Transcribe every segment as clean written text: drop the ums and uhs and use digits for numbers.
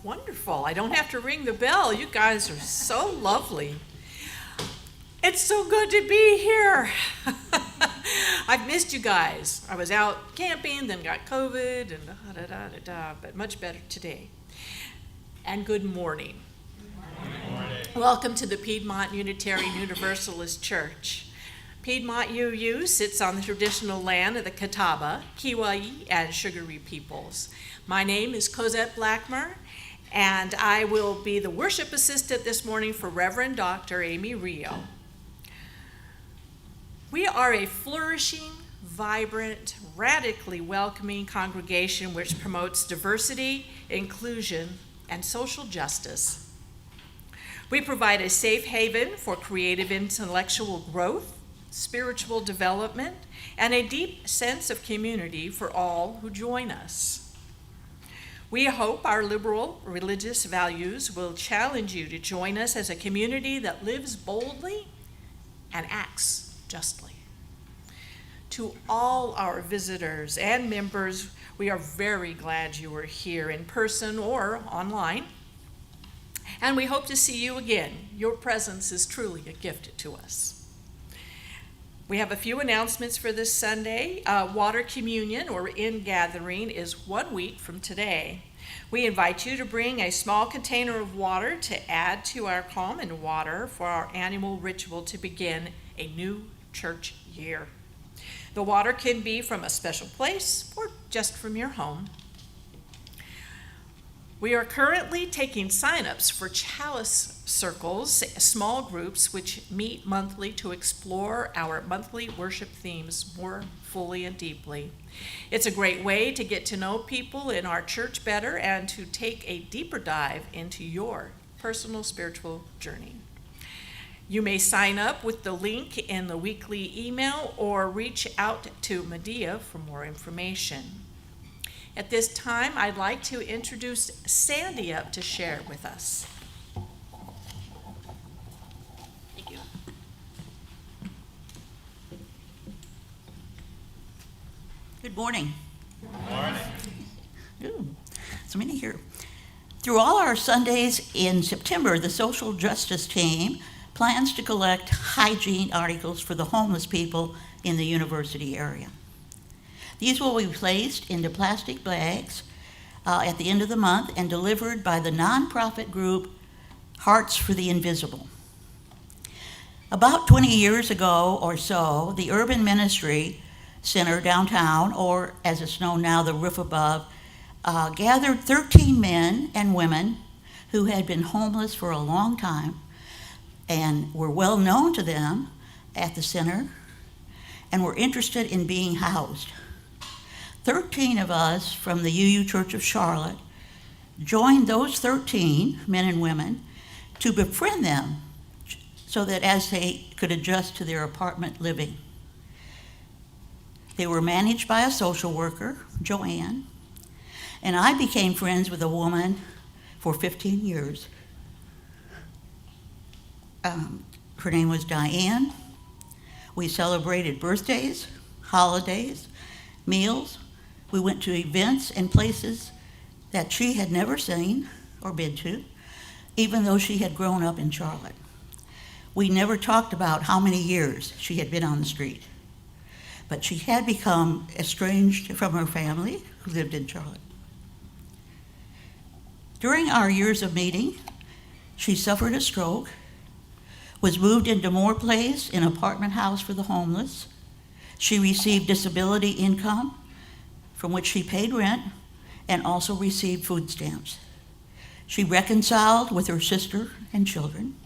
Wonderful. I don't have to ring the bell. You guys are so lovely. It's so good to be here. I've missed you guys. I was out camping, then got COVID, and but much better today. And good morning. Good morning. Welcome to the Piedmont Unitarian Universalist Church. Piedmont UU sits on the traditional land of the Catawba, Kiwayi, and Sugaree peoples. My name is Cosette Blackmer, and I will be the worship assistant this morning for Reverend Dr. Amy Rio. We are a flourishing, vibrant, radically welcoming congregation which promotes diversity, inclusion, and social justice. We provide a safe haven for creative intellectual growth, spiritual development, and a deep sense of community for all who join us. We hope our liberal religious values will challenge you to join us as a community that lives boldly and acts justly. To all our visitors and members, we are very glad you are here in person or online, and we hope to see you again. Your presence is truly a gift to us. We have a few announcements for this Sunday. Water communion or in-gathering is 1 week from today. We invite you to bring a small container of water to add to our common water for our annual ritual to begin a new church year. The water can be from a special place or just from your home. We are currently taking signups for Chalice circles, small groups which meet monthly to explore our monthly worship themes more fully and deeply. It's a great way to get to know people in our church better and to take a deeper dive into your personal spiritual journey. You may sign up with the link in the weekly email or reach out to Medea for more information. At this time, I'd like to introduce Sandy up to share with us. Thank you. Good morning. Good morning. Ooh, so many here. Through all our Sundays in September, the social justice team plans to collect hygiene articles for the homeless people in the university area. These will be placed into plastic bags at the end of the month and delivered by the nonprofit group Hearts for the Invisible. About 20 years ago or so, the Urban Ministry Center downtown, or as it's known now, the roof above, gathered 13 men and women who had been homeless for a long time and were well known to them at the center and were interested in being housed. 13 of us from the UU Church of Charlotte joined those 13 men and women to befriend them so that as they could adjust to their apartment living. They were managed by a social worker, Joanne, and I became friends with a woman for 15 years. Her name was Diane. We celebrated birthdays, holidays, meals. We went to events and places that she had never seen or been to, even though she had grown up in Charlotte. We never talked about how many years she had been on the street, but she had become estranged from her family who lived in Charlotte. During our years of meeting, she suffered a stroke, was moved into Moore Place, an apartment house for the homeless. She received disability income from which she paid rent and also received food stamps. She reconciled with her sister and children.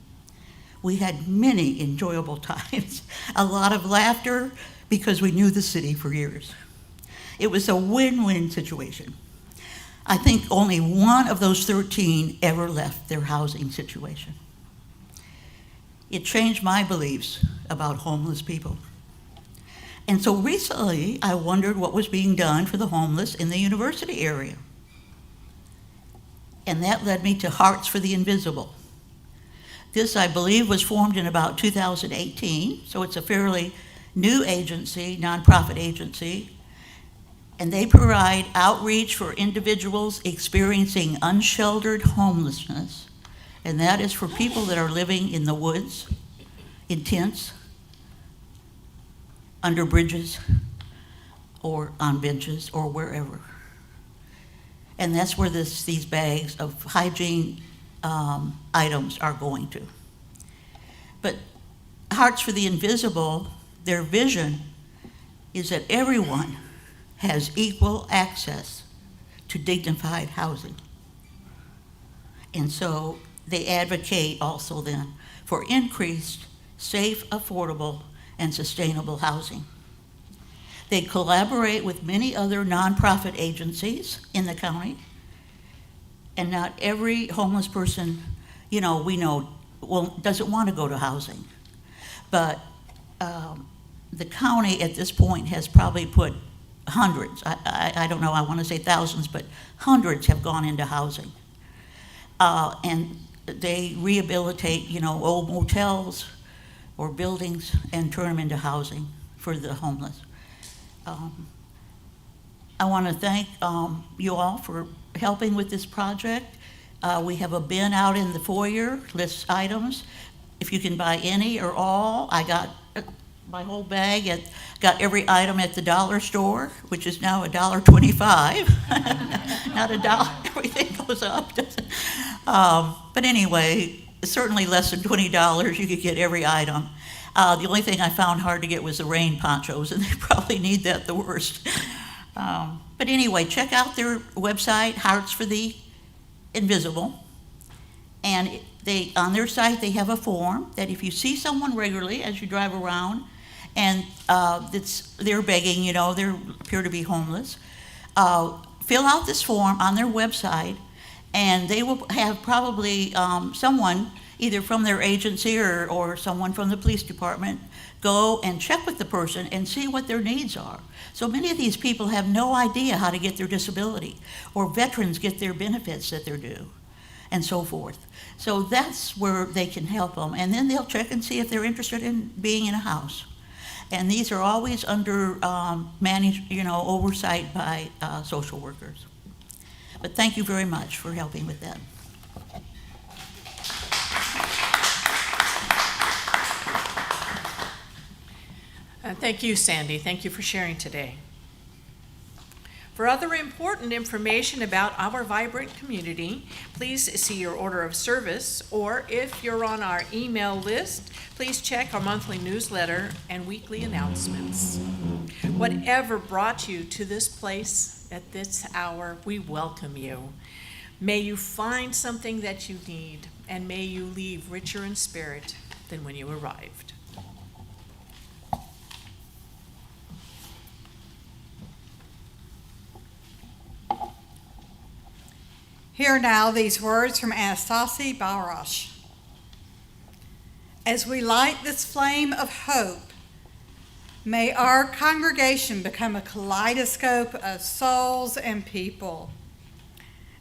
We had many enjoyable times, a lot of laughter because we knew the city for years. It was a win-win situation. I think only one of those 13 ever left their housing situation. It changed my beliefs about homeless people. And so recently, I wondered what was being done for the homeless in the university area. And that led me to Hearts for the Invisible. This, I believe, was formed in about 2018, so it's a fairly new agency, nonprofit agency. And they provide outreach for individuals experiencing unsheltered homelessness. And that is for people that are living in the woods, in tents, under bridges, or on benches, or wherever. And that's where these bags of hygiene items are going to. But Hearts for the Invisible, their vision is that everyone has equal access to dignified housing. And so they advocate also then for increased, safe, affordable, and sustainable housing. They collaborate with many other nonprofit agencies in the county. And not every homeless person, we know, doesn't want to go to housing. But the county at this point has probably put hundreds, I don't know, I want to say thousands, but hundreds have gone into housing. And they rehabilitate, old motels or buildings and turn them into housing for the homeless. I want to thank you all for helping with this project. We have a bin out in the foyer, lists items. If you can buy any or all, I got my whole bag, got every item at the dollar store, which is now $1.25. Not $1, everything goes up. But anyway, certainly less than $20, you could get every item. The only thing I found hard to get was the rain ponchos, and they probably need that the worst. But anyway, check out their website, Hearts for the Invisible. And on their site, they have a form that if you see someone regularly as you drive around, and they're begging, they appear to be homeless, fill out this form on their website, and they will have probably someone, either from their agency or someone from the police department, go and check with the person and see what their needs are. So many of these people have no idea how to get their disability, or veterans get their benefits that they're due, and so forth. So that's where they can help them. And then they'll check and see if they're interested in being in a house. And these are always under oversight by social workers. But thank you very much for helping with that. Thank you, Sandy. Thank you for sharing today. For other important information about our vibrant community, please see your order of service, or if you're on our email list, please check our monthly newsletter and weekly announcements. Whatever brought you to this place at this hour, we welcome you. May you find something that you need, and may you leave richer in spirit than when you arrived. Hear now these words from Anastasia Barash. As we light this flame of hope, may our congregation become a kaleidoscope of souls and people,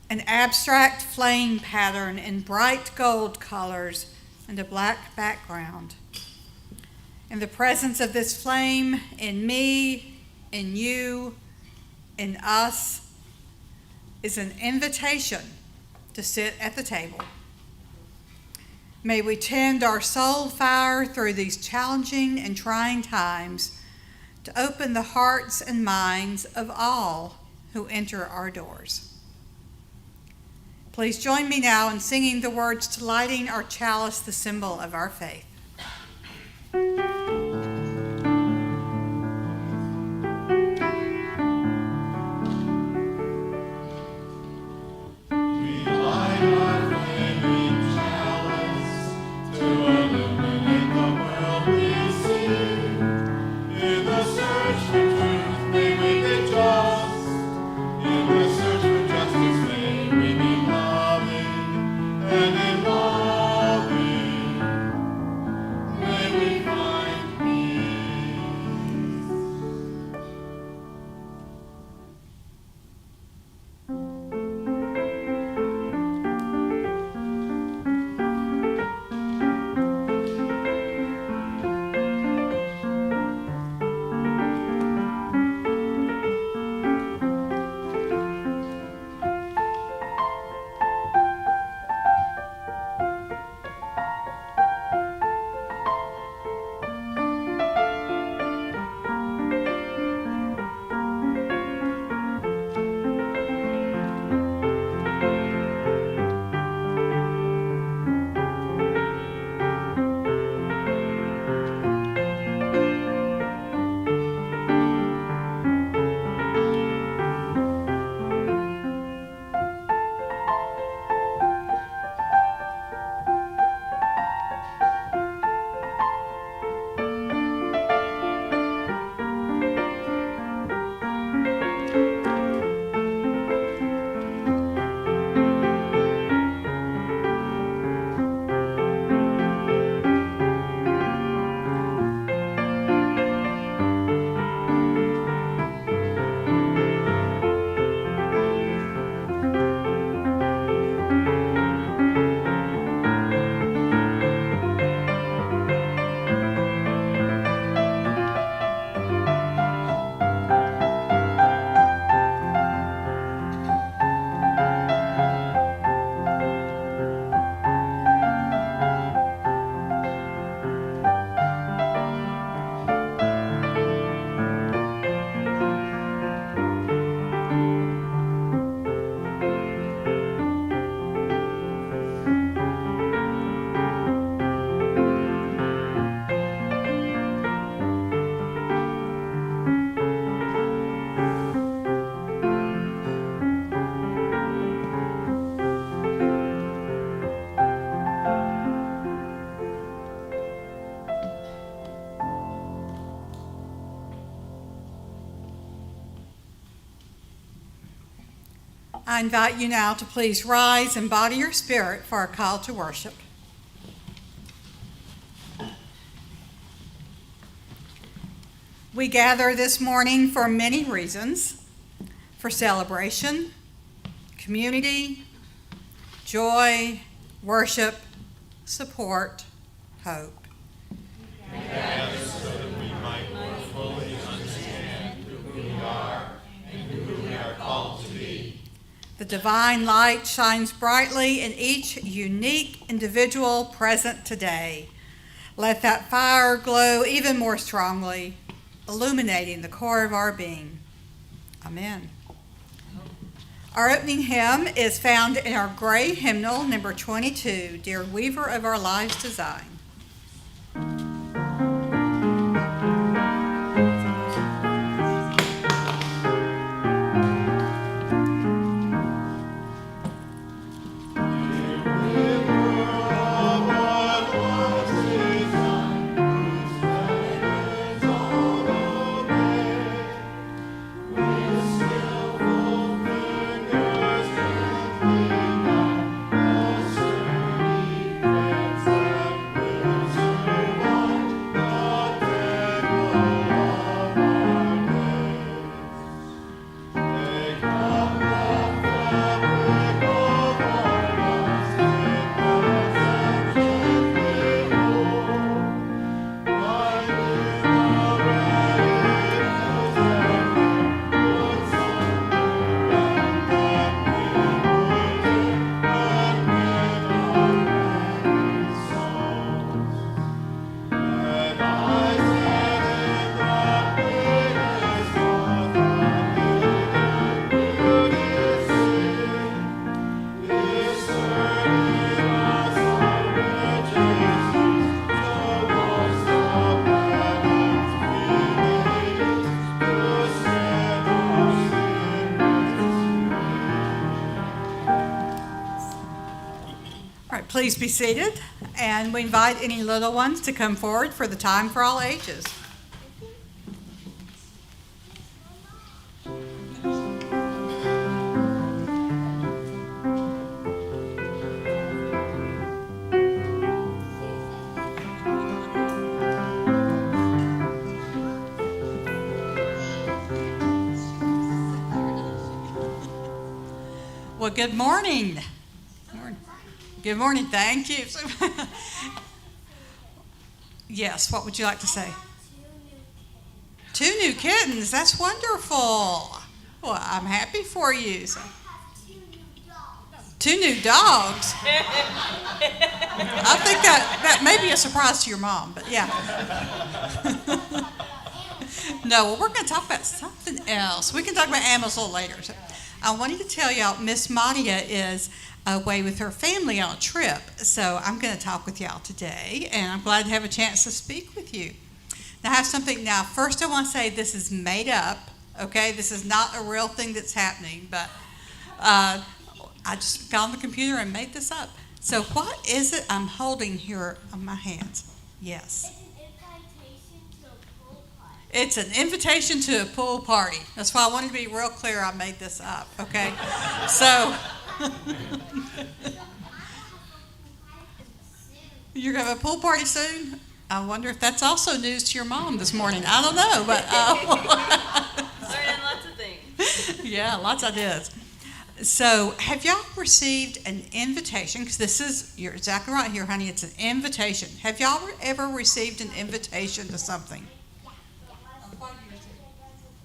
an abstract flame pattern in bright gold colors and a black background. In the presence of this flame, in me, in you, in us, is an invitation to sit at the table. May we tend our soul fire through these challenging and trying times to open the hearts and minds of all who enter our doors. Please join me now in singing the words to lighting our chalice, the symbol of our faith. I invite you now to please rise and body your spirit for our call to worship. We gather this morning for many reasons: for celebration, community, joy, worship, support, hope. We gather so that we might more fully understand who we are and who we are called to be. The divine light shines brightly in each unique individual present today. Let that fire glow even more strongly, illuminating the core of our being. Amen. Our opening hymn is found in our gray hymnal, number 22, Dear Weaver of Our Lives' Design. Please be seated, and we invite any little ones to come forward for the time for all ages. Well, good morning. Good morning, thank you. Yes, what would you like to say? 2 new kittens, that's wonderful. Well, I'm happy for you. So. 2 new dogs? I think that may be a surprise to your mom, but yeah. No, well, we're going to talk about something else. We can talk about animals a little later. So I wanted to tell y'all, Miss Madia is away with her family on a trip. So I'm going to talk with y'all today, and I'm glad to have a chance to speak with you. Now, I have something. Now, first I want to say this is made up, okay? This is not a real thing that's happening, but I just got on the computer and made this up. So what is it I'm holding here on my hands? Yes. It's an invitation to a pool party. That's why I wanted to be real clear I made this up, okay? So... You're going to have a pool party soon? I wonder if that's also news to your mom this morning. I don't know, but... Learning lots of things. Yeah, lots of ideas. So, have y'all received an invitation? Because this is, you're exactly right here, honey, it's an invitation. Have y'all ever received an invitation to something?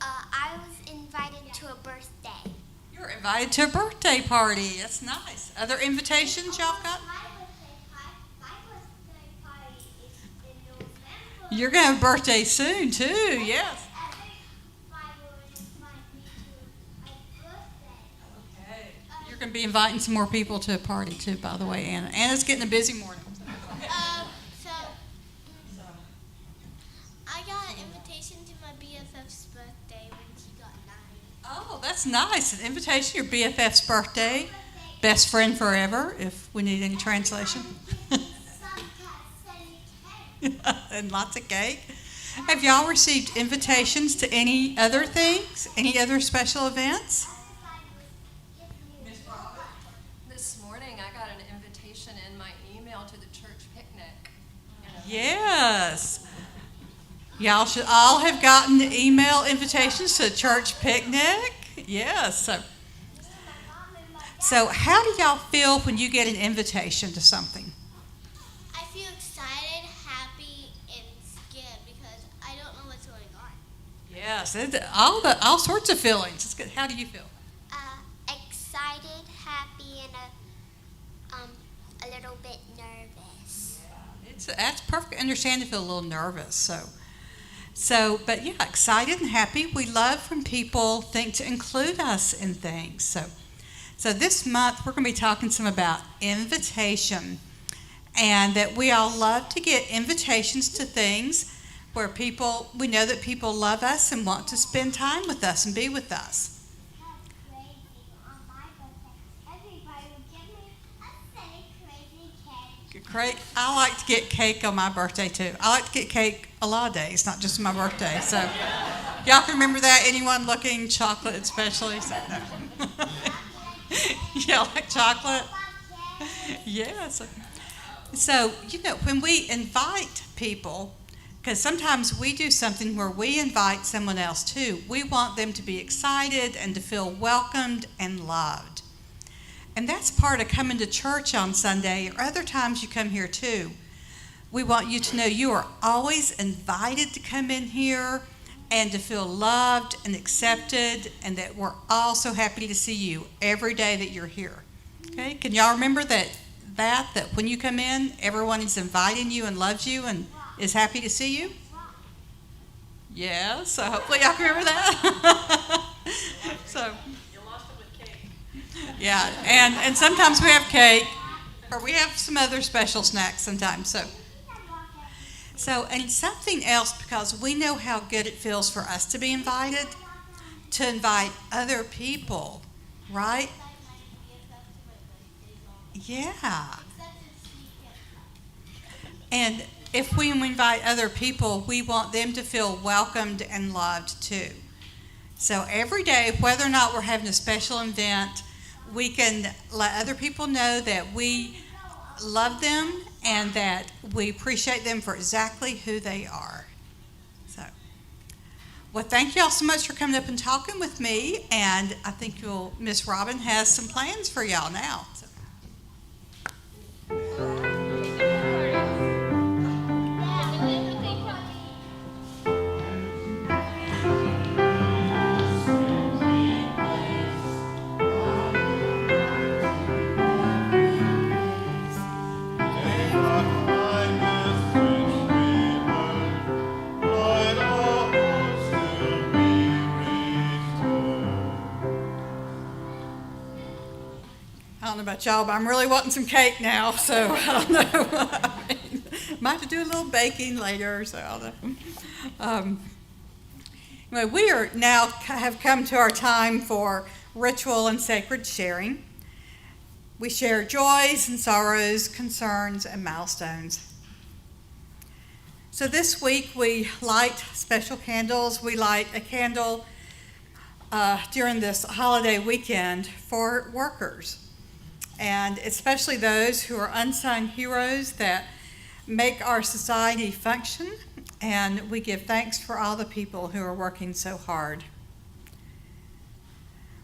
I was invited to a birthday. You were invited to a birthday party. That's nice. Other invitations y'all got? My birthday party is in November. You're going to have a birthday soon, too, yes. Okay. You're going to be inviting some more people to a party, too, by the way, Anna. Anna's getting a busy morning. So I got an invitation to my BFF's birthday when she got 9. Oh, that's nice. An invitation to your BFF's birthday. Best friend forever, if we need any translation. And lots of cake. Have y'all received invitations to any other things? Any other special events? morning I got an invitation in my email to the church picnic. Yes. Y'all should all have gotten email invitations to the church picnic. Yes. So how do y'all feel when you get an invitation to something? I feel excited, happy, and scared because I don't know what's going on. Yes, all sorts of feelings. It's good. How do you feel? Excited, happy, and a little bit nervous. That's perfect. I understand to feel a little nervous. But yeah, excited and happy. We love when people think to include us in things. So this month we're going to be talking some about invitation, and that we all love to get invitations to things where we know that people love us and want to spend time with us and be with us. On my birthday, everybody would give me a crazy cake. Great. I like to get cake on my birthday too. I like to get cake a lot of days, not just my birthday. So y'all can remember that? Anyone looking? Chocolate especially? So, no. Y'all like chocolate? Yes. So, when we invite people, because sometimes we do something where we invite someone else too, we want them to be excited and to feel welcomed and loved. And that's part of coming to church on Sunday, or other times you come here too. We want you to know you are always invited to come in here and to feel loved and accepted, and that we're all so happy to see you every day that you're here. Okay? Can y'all remember that when you come in, everyone is inviting you and loves you and is happy to see you? Yeah, so hopefully y'all can remember that. So. Yeah, and sometimes we have cake, or we have some other special snacks sometimes. And something else, because we know how good it feels for us to be invited, to invite other people, right? Yeah. And if we invite other people, we want them to feel welcomed and loved too. So every day, whether or not we're having a special event, we can let other people know that we love them and that we appreciate them for exactly who they are. Well, thank y'all so much for coming up and talking with me, and I think Miss Robin has some plans for y'all now. I don't know about y'all, but I'm really wanting some cake now, so I don't know. Might have to do a little baking later, so I don't know. Anyway, we are now have come to our time for ritual and sacred sharing. We share joys and sorrows, concerns, and milestones. So this week we light special candles. We light a candle during this holiday weekend for workers, and especially those who are unsung heroes that make our society function, and we give thanks for all the people who are working so hard.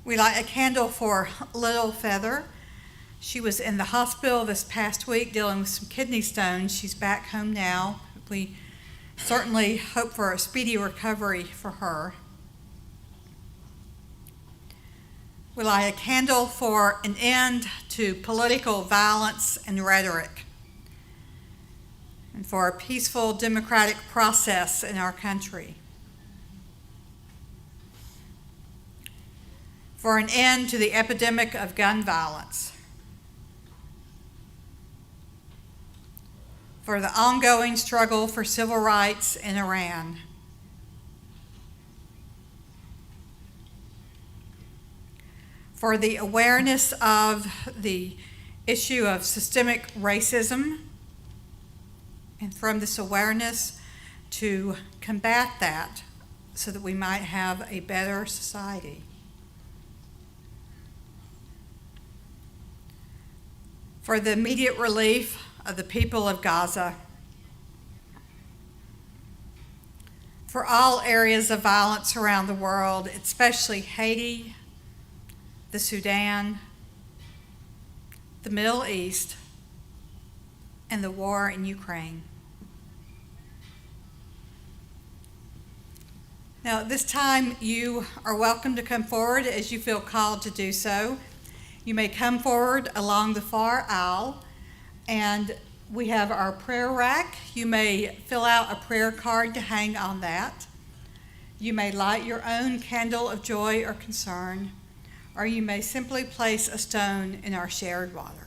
We light a candle for Little Feather. She was in the hospital this past week dealing with some kidney stones. She's back home now. We certainly hope for a speedy recovery for her. We light a candle for an end to political violence and rhetoric, and for a peaceful democratic process in our country. For an end to the epidemic of gun violence. For the ongoing struggle for civil rights in Iran. For the awareness of the issue of systemic racism, and from this awareness to combat that so that we might have a better society. for the immediate relief of the people of Gaza, for all areas of violence around the world, especially Haiti, the Sudan, the Middle East, and the war in Ukraine. Now, at this time, you are welcome to come forward as you feel called to do so. You may come forward along the far aisle, and we have our prayer rack. You may fill out a prayer card to hang on that. You may light your own candle of joy or concern, or you may simply place a stone in our shared water.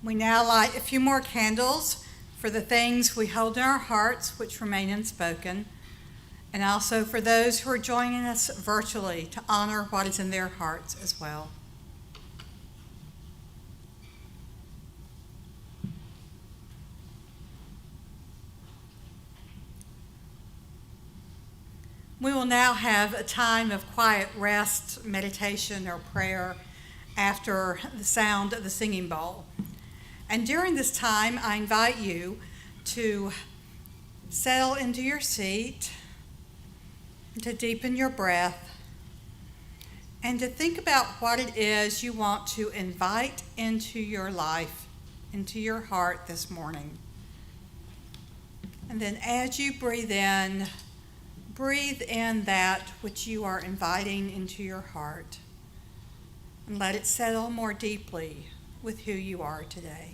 We now light a few more candles for the things we hold in our hearts which remain unspoken, and also for those who are joining us virtually to honor what is in their hearts as well. We will now have a time of quiet rest, meditation, or prayer after the sound of the singing bowl. And during this time, I invite you to settle into your seat, to deepen your breath, and to think about what it is you want to invite into your life, into your heart this morning. And then as you breathe in that which you are inviting into your heart, and let it settle more deeply with who you are today.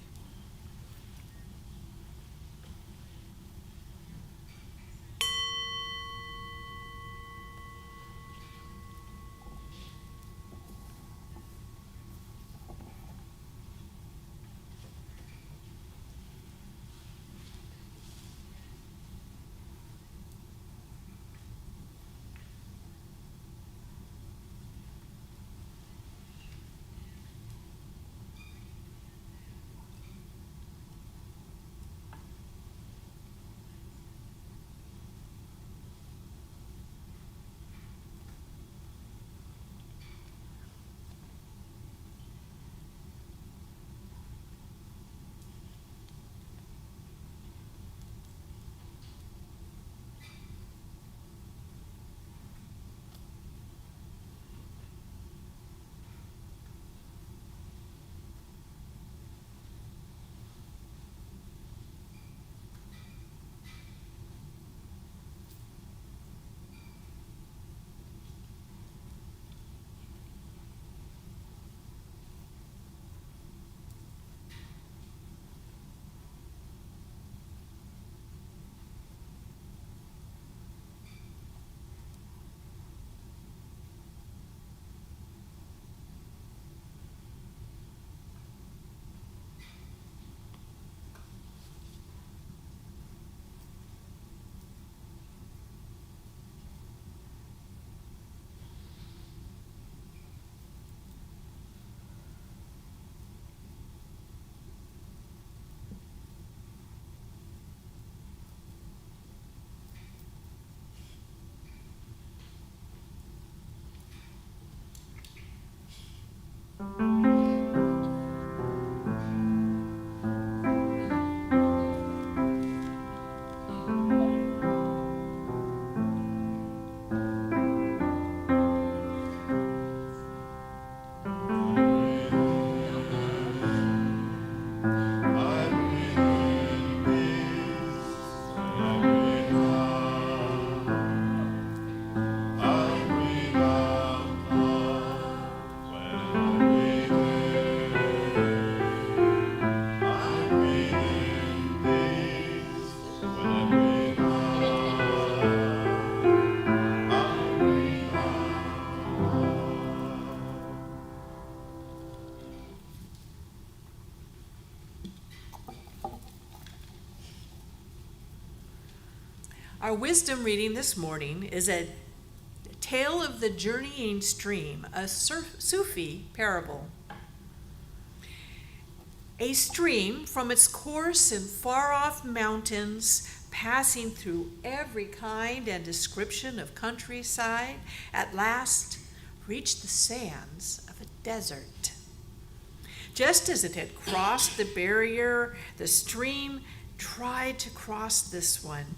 Our wisdom reading this morning is a tale of the journeying stream, a Sufi parable. A stream from its course in far-off mountains, passing through every kind and description of countryside, at last reached the sands of a desert. Just as it had crossed the barrier, the stream tried to cross this one,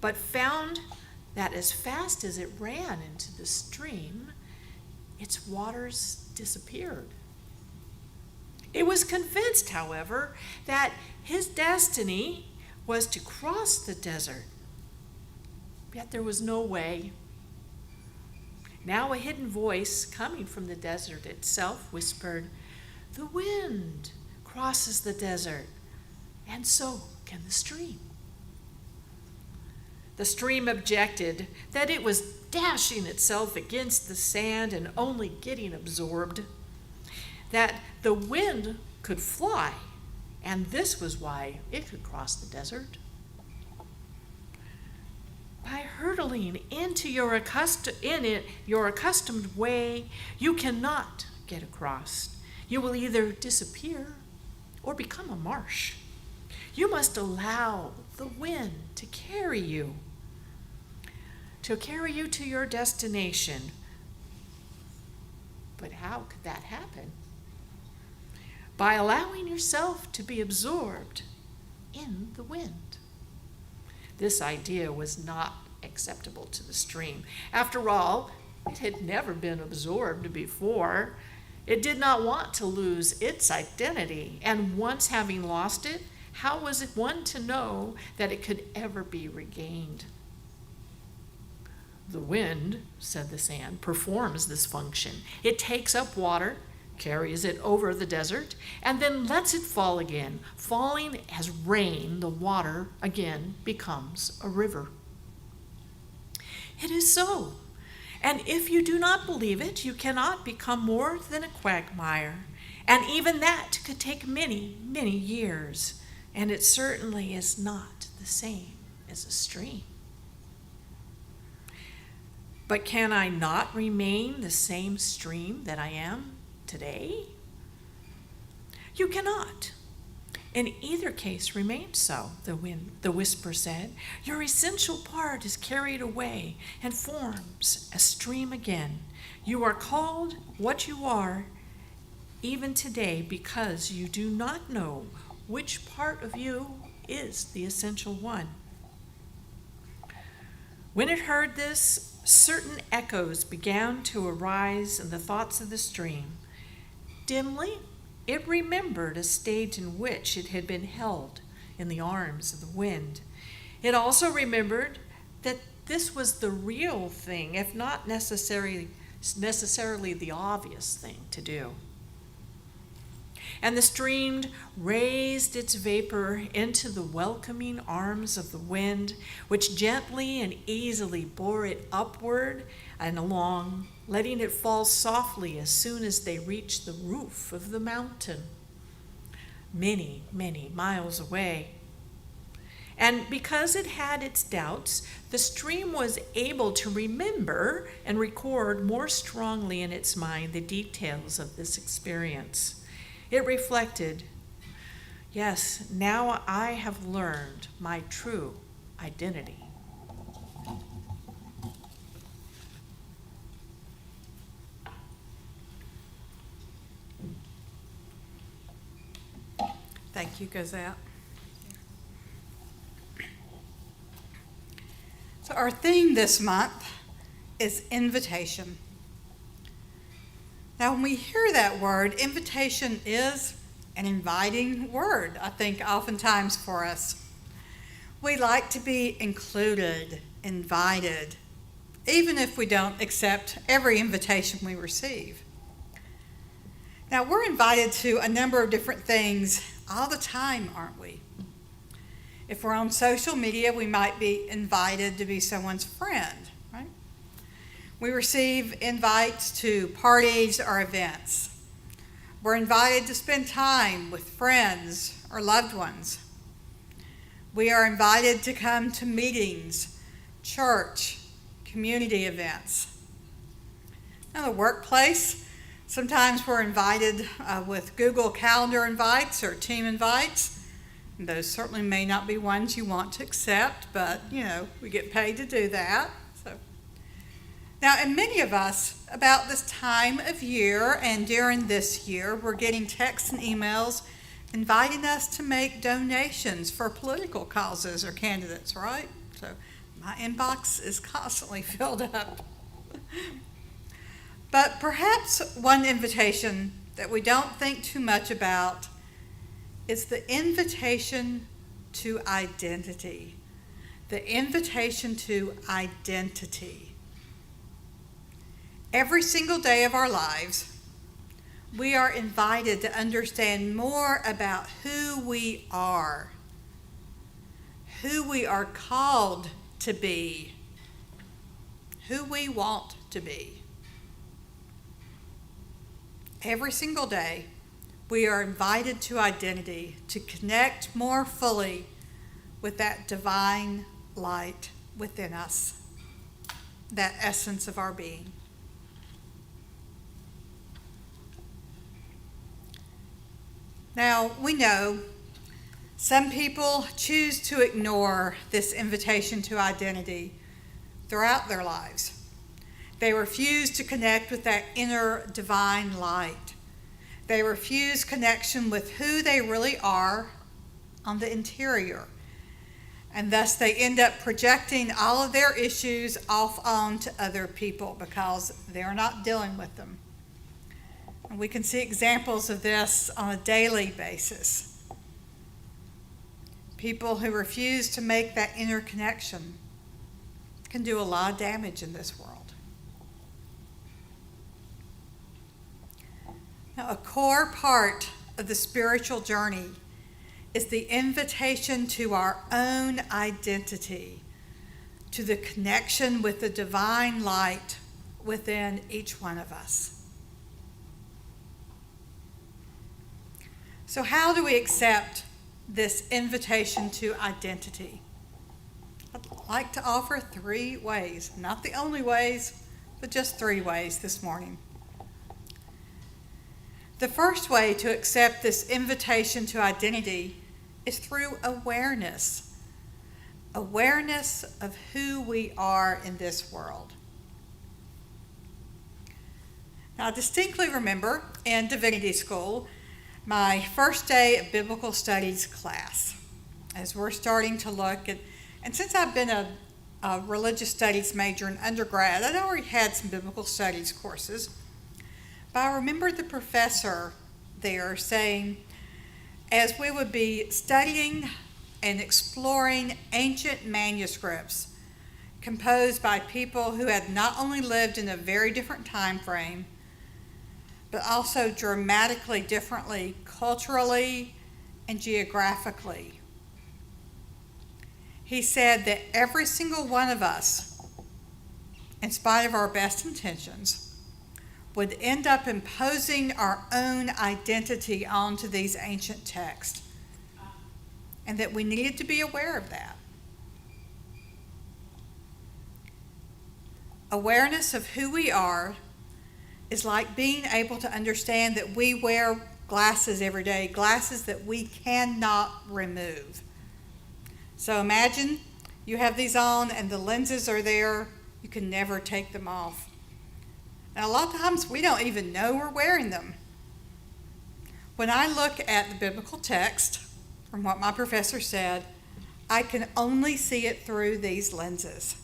but found that as fast as it ran into the stream, its waters disappeared. It was convinced, however, that his destiny was to cross the desert. Yet there was no way. Now a hidden voice coming from the desert itself whispered, "The wind crosses the desert, and so can the stream." The stream objected that it was dashing itself against the sand and only getting absorbed, that the wind could fly, and this was why it could cross the desert. By hurtling into your accustomed way, you cannot get across. You will either disappear or become a marsh. You must allow the wind to carry you to your destination. But how could that happen? By allowing yourself to be absorbed in the wind. This idea was not acceptable to the stream. After all, it had never been absorbed before. It did not want to lose its identity, and once having lost it, how was it one to know that it could ever be regained? The wind, said the sand, performs this function. It takes up water, carries it over the desert, and then lets it fall again. Falling as rain, the water again becomes a river. It is so. And if you do not believe it, you cannot become more than a quagmire. And even that could take many, many years. And it certainly is not the same as a stream. But can I not remain the same stream that I am today? You cannot. In either case, remain so, the whisper said. Your essential part is carried away and forms a stream again. You are called what you are even today because you do not know which part of you is the essential one. When it heard this, certain echoes began to arise in the thoughts of the stream. Dimly, it remembered a state in which it had been held in the arms of the wind. It also remembered that this was the real thing, if not necessarily the obvious thing to do. And the stream raised its vapor into the welcoming arms of the wind, which gently and easily bore it upward and along, letting it fall softly as soon as they reached the roof of the mountain, many, many miles away. And because it had its doubts, the stream was able to remember and record more strongly in its mind the details of this experience. It reflected, yes, now I have learned my true identity. Thank you, goes out. So our theme this month is invitation. Now, when we hear that word, invitation is an inviting word, I think, oftentimes for us. We like to be included, invited, even if we don't accept every invitation we receive. Now, we're invited to a number of different things all the time, aren't we? If we're on social media, we might be invited to be someone's friend, right? We receive invites to parties or events. We're invited to spend time with friends or loved ones. We are invited to come to meetings church, community events. Now, the workplace, sometimes we're invited with Google Calendar invites or team invites. And those certainly may not be ones you want to accept, but, we get paid to do that. Now, and many of us, about this time of year and during this year, we're getting texts and emails inviting us to make donations for political causes or candidates, right? So my inbox is constantly filled up. But perhaps one invitation that we don't think too much about is the invitation to identity. The invitation to identity. Every single day of our lives, we are invited to understand more about who we are called to be, who we want to be. Every single day, we are invited to identity, to connect more fully with that divine light within us, that essence of our being. Now, we know some people choose to ignore this invitation to identity throughout their lives. They refuse to connect with that inner divine light. They refuse connection with who they really are on the interior. And thus they end up projecting all of their issues off onto other people because they're not dealing with them. And we can see examples of this on a daily basis. People who refuse to make that inner connection can do a lot of damage in this world. Now, a core part of the spiritual journey is the invitation to our own identity, to the connection with the divine light within each one of us. So how do we accept this invitation to identity? I'd like to offer 3 ways, not the only ways, but just 3 ways this morning. The first way to accept this invitation to identity is through awareness. Awareness of who we are in this world. Now, I distinctly remember in divinity school, my first day of biblical studies class, as we're starting to look at, and since I've been a religious studies major in undergrad, I'd already had some biblical studies courses, but I remember the professor there saying, as we would be studying and exploring ancient manuscripts composed by people who had not only lived in a very different time frame, but also dramatically differently culturally and geographically. He said that every single one of us, in spite of our best intentions, would end up imposing our own identity onto these ancient texts, and that we needed to be aware of that. Awareness of who we are is like being able to understand that we wear glasses every day, glasses that we cannot remove. So imagine you have these on and the lenses are there, you can never take them off. And a lot of times we don't even know we're wearing them. When I look at the biblical text, from what my professor said, I can only see it through these lenses.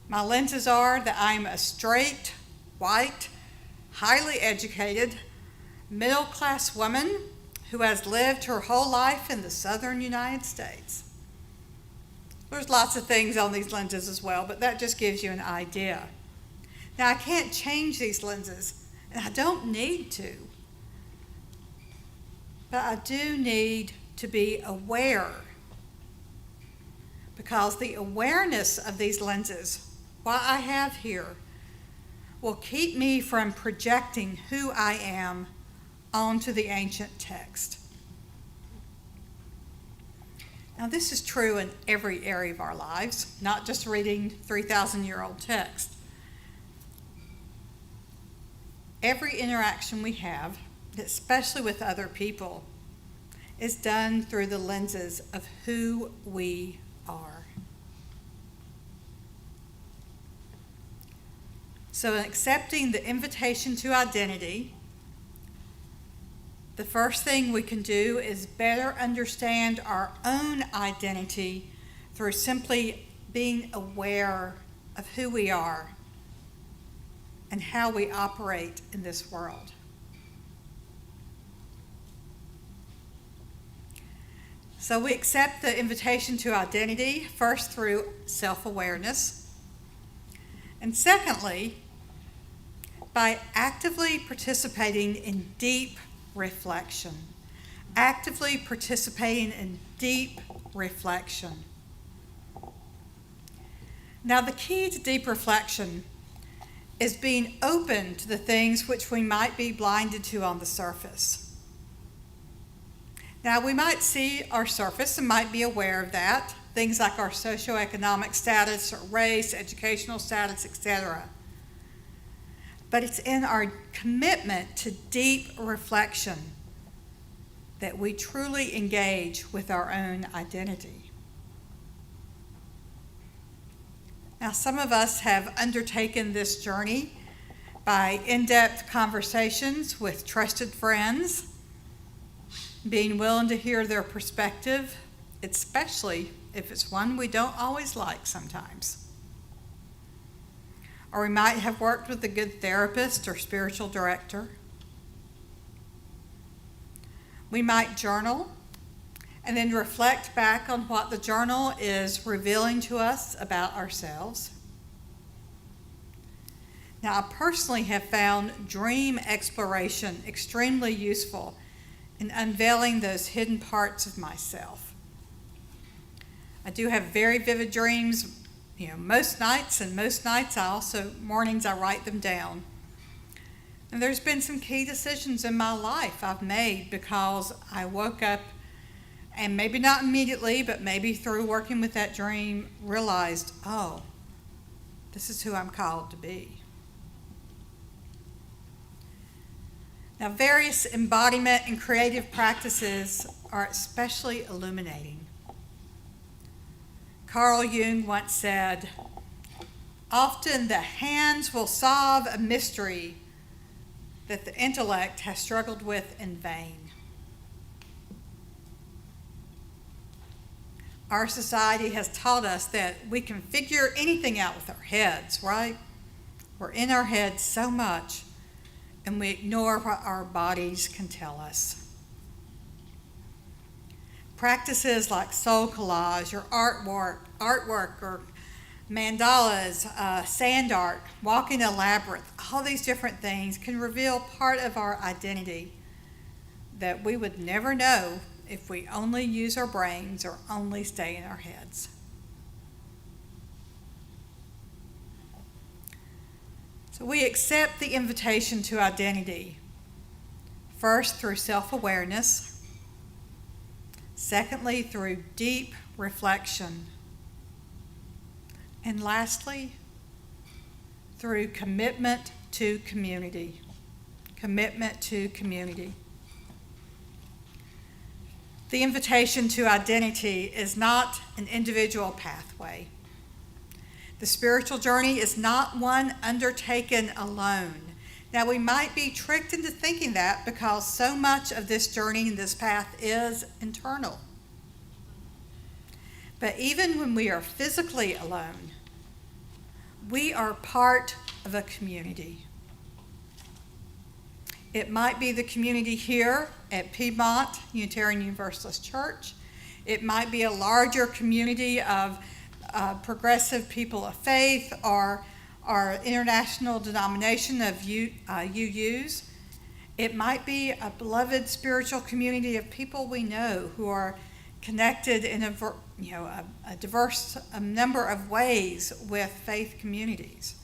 My lenses are that I'm a straight, white, highly educated, middle-class woman who has lived her whole life in the southern United States. There's lots of things on these lenses as well, but that just gives you an idea. Now, I can't change these lenses, and I don't need to. But I do need to be aware, because the awareness of these lenses, what I have here, will keep me from projecting who I am onto the ancient text. Now, this is true in every area of our lives, not just reading 3,000-year-old text. Every interaction we have, especially with other people, is done through the lenses of who we are. So in accepting the invitation to identity, the first thing we can do is better understand our own identity through simply being aware of who we are and how we operate in this world. So we accept the invitation to identity first through self-awareness, and secondly, by actively participating in deep reflection. Actively participating in deep reflection. Now, the key to deep reflection is being open to the things which we might be blinded to on the surface. Now, we might see our surface and might be aware of that, things like our socioeconomic status, or race, educational status, etc. But it's in our commitment to deep reflection that we truly engage with our own identity. Now, some of us have undertaken this journey by in-depth conversations with trusted friends, being willing to hear their perspective, especially if it's one we don't always like sometimes. Or we might have worked with a good therapist or spiritual director. We might journal and then reflect back on what the journal is revealing to us about ourselves. Now, I personally have found dream exploration extremely useful in unveiling those hidden parts of myself. I do have very vivid dreams, most nights, and most nights mornings I write them down. And there's been some key decisions in my life I've made because I woke up and maybe not immediately, but maybe through working with that dream, realized, oh, this is who I'm called to be. Now, various embodiment and creative practices are especially illuminating. Carl Jung once said, "Often the hands will solve a mystery that the intellect has struggled with in vain." Our society has taught us that we can figure anything out with our heads, right? We're in our heads so much, and we ignore what our bodies can tell us. Practices like soul collage or artwork or mandalas, sand art, walking a labyrinth, all these different things can reveal part of our identity that we would never know if we only use our brains or only stay in our heads. So we accept the invitation to identity, first through self-awareness, secondly through deep reflection, and lastly through commitment to community. Commitment to community. The invitation to identity is not an individual pathway. The spiritual journey is not one undertaken alone. Now, we might be tricked into thinking that because so much of this journey and this path is internal. But even when we are physically alone, we are part of a community. It might be the community here at Piedmont Unitarian Universalist Church. It might be a larger community of progressive people of faith or our international denomination of UUs. It might be a beloved spiritual community of people we know who are connected in a diverse number of ways with faith communities.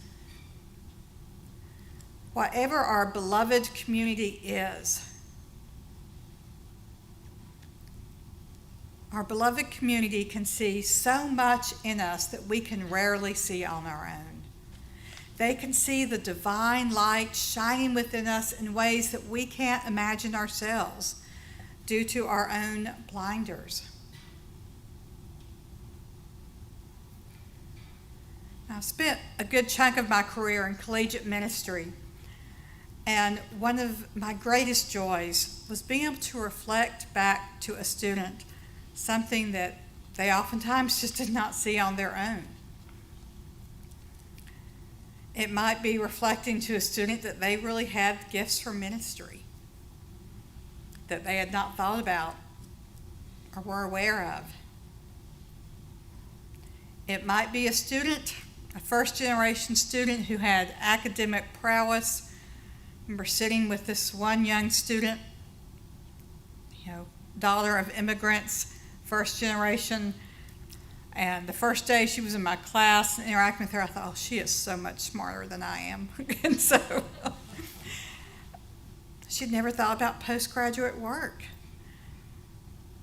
Whatever our beloved community is, Our beloved community can see so much in us that we can rarely see on our own. They can see the divine light shining within us in ways that we can't imagine ourselves due to our own blinders. I spent a good chunk of my career in collegiate ministry, and one of my greatest joys was being able to reflect back to a student something that they oftentimes just did not see on their own. It might be reflecting to a student that they really had gifts for ministry that they had not thought about or were aware of. It might be a student, a first-generation student who had academic prowess. I remember sitting with this one young student, daughter of immigrants, first generation, and the first day she was in my class and interacting with her, I thought, oh, she is so much smarter than I am. And so she'd never thought about postgraduate work.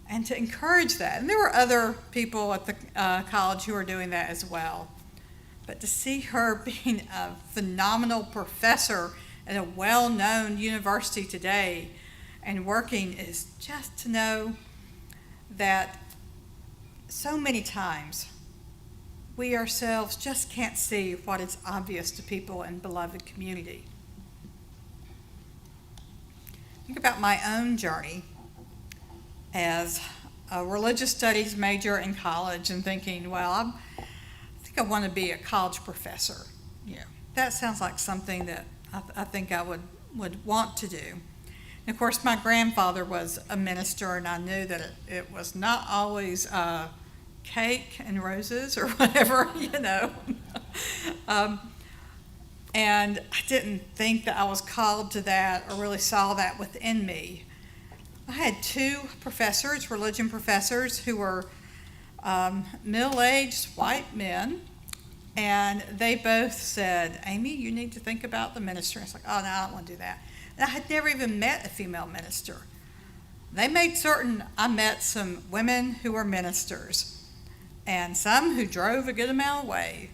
And to encourage that, and there were other people at the college who were doing that as well, but to see her being a phenomenal professor at a well-known university today and working is just to know that so many times we ourselves just can't see what is obvious to people in beloved community. Think about my own journey as a religious studies major in college and thinking, well, I think I want to be a college professor. That sounds like something that I think I would want to do. And of course, my grandfather was a minister, and I knew that it was not always cake and roses or whatever, and I didn't think that I was called to that or really saw that within me. I had two professors, religion professors, who were middle-aged white men, and they both said, Amy, you need to think about the ministry. I was like, oh, no, I don't want to do that. And I had never even met a female minister. They made certain I met some women who were ministers and some who drove a good amount away.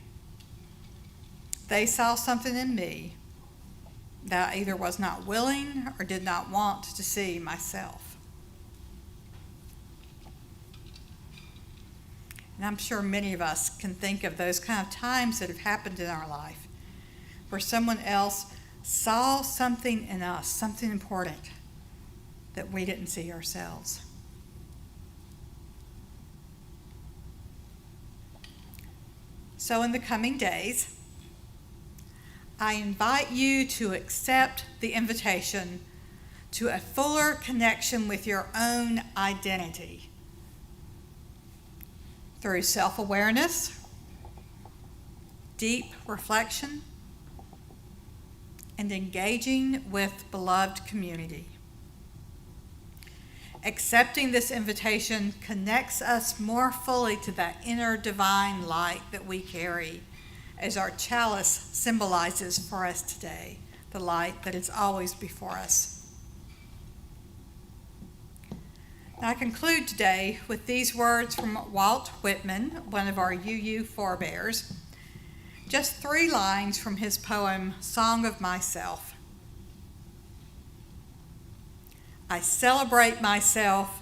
They saw something in me that I either was not willing or did not want to see myself. And I'm sure many of us can think of those kind of times that have happened in our life where someone else saw something in us, something important that we didn't see ourselves. So in the coming days, I invite you to accept the invitation to a fuller connection with your own identity through self-awareness, deep reflection, and engaging with beloved community. Accepting this invitation connects us more fully to that inner divine light that we carry, as our chalice symbolizes for us today, the light that is always before us. Now, I conclude today with these words from Walt Whitman, one of our UU forebears. Just 3 lines from his poem, Song of Myself. I celebrate myself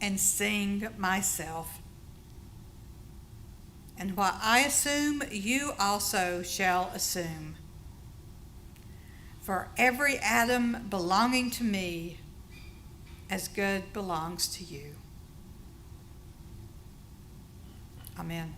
and sing myself. And what I assume, you also shall assume. For every atom belonging to me, as good belongs to you. Amen.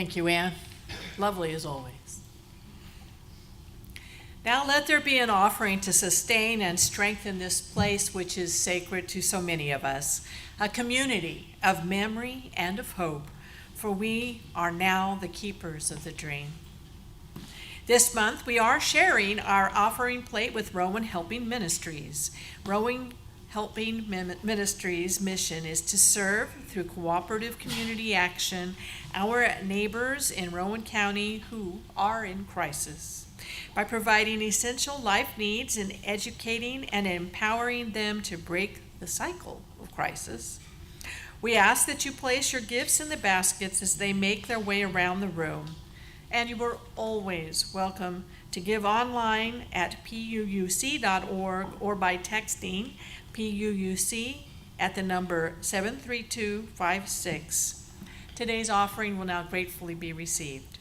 Thank you, Anne. Lovely as always. Now let there be an offering to sustain and strengthen this place which is sacred to so many of us, a community of memory and of hope, for we are now the keepers of the dream. This month we are sharing our offering plate with Rowan Helping Ministries. Rowan Helping Ministries' mission is to serve through cooperative community action our neighbors in Rowan County who are in crisis, by providing essential life needs and educating and empowering them to break the cycle of crisis. We ask that you place your gifts in the baskets as they make their way around the room, and you are always welcome to give online at puuc.org or by texting PUUC at the number 73256. Today's offering will now gratefully be received.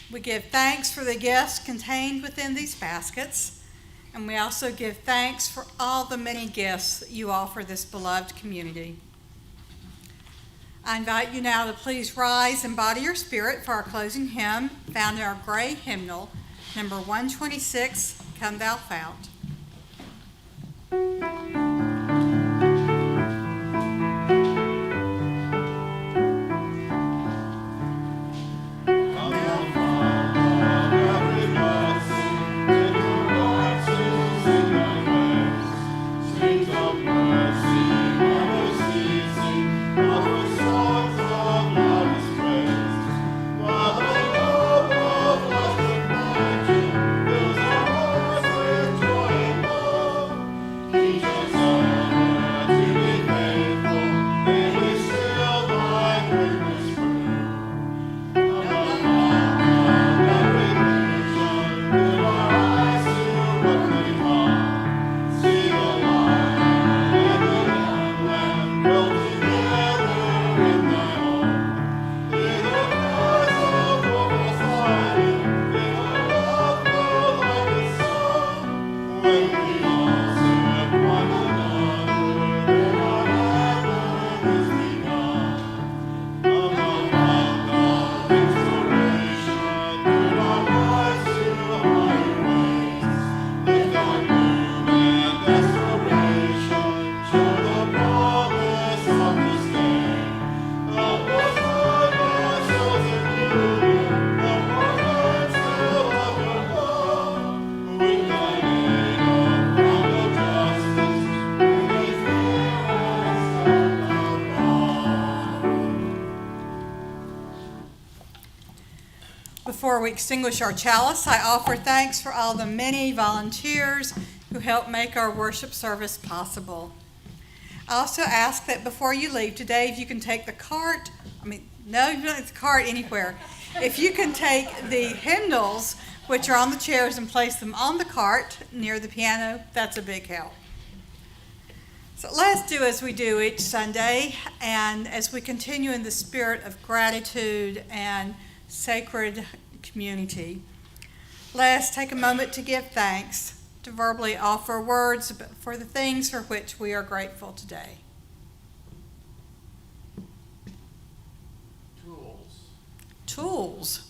We give thanks for the gifts contained within these baskets, and we also give thanks for all the many gifts that you offer this beloved community. I invite you now to please rise and body your spirit for our closing hymn found in our gray hymnal, number 126, Come Thou Fount. Before we extinguish our chalice, I offer thanks for all the many volunteers who help make our worship service possible. I also ask that before you leave today, if you can take the cart, no, you don't have the cart anywhere. If you can take the hymnals, which are on the chairs, and place them on the cart near the piano, that's a big help. So let's do as we do each Sunday, and as we continue in the spirit of gratitude and sacred community, let's take a moment to give thanks, to verbally offer words for the things for which we are grateful today. Tools.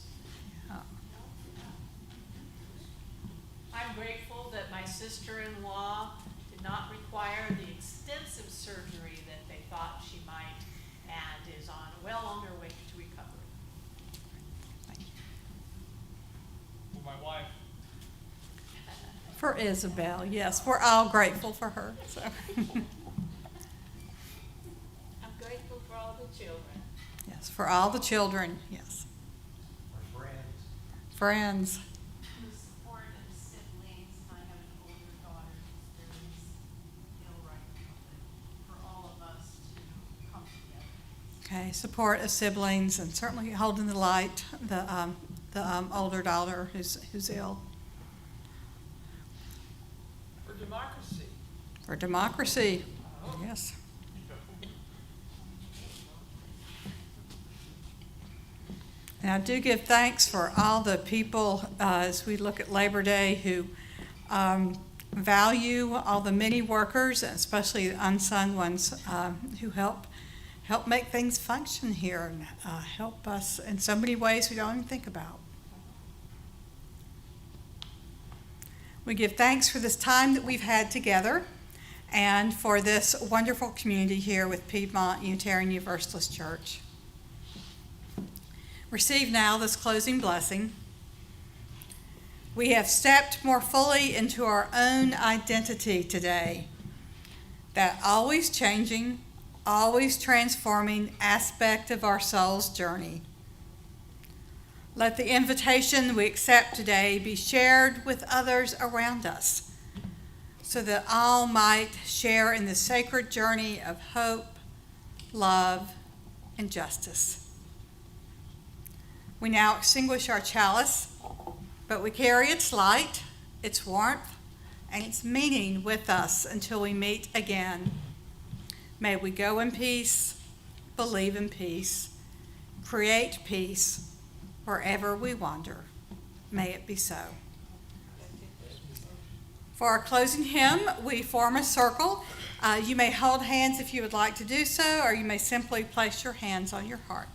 I'm grateful that my sister-in-law did not require the extensive surgery that they thought she might, and is well on her way to recovery. For my wife. For Isabel, yes, we're all grateful for her. So. I'm grateful for all the children. Yes, for all the children, yes. Our friends. Friends. The support of siblings. I have an older daughter who's ill right now, but for all of us to come together. Okay, support of siblings and certainly holding the light, the older daughter who's ill. For democracy. For democracy, yes. And I do give thanks for all the people as we look at Labor Day who value all the many workers, especially the unsung ones who help make things function here and help us in so many ways we don't even think about. We give thanks for this time that we've had together and for this wonderful community here with Piedmont Unitarian Universalist Church. Receive now this closing blessing. We have stepped more fully into our own identity today, that always changing, always transforming aspect of our soul's journey. Let the invitation we accept today be shared with others around us, so that all might share in the sacred journey of hope, love, and justice. We now extinguish our chalice, but we carry its light, its warmth, and its meaning with us until we meet again. May we go in peace, believe in peace, create peace wherever we wander. May it be so. For our closing hymn, we form a circle. You may hold hands if you would like to do so, or you may simply place your hands on your heart.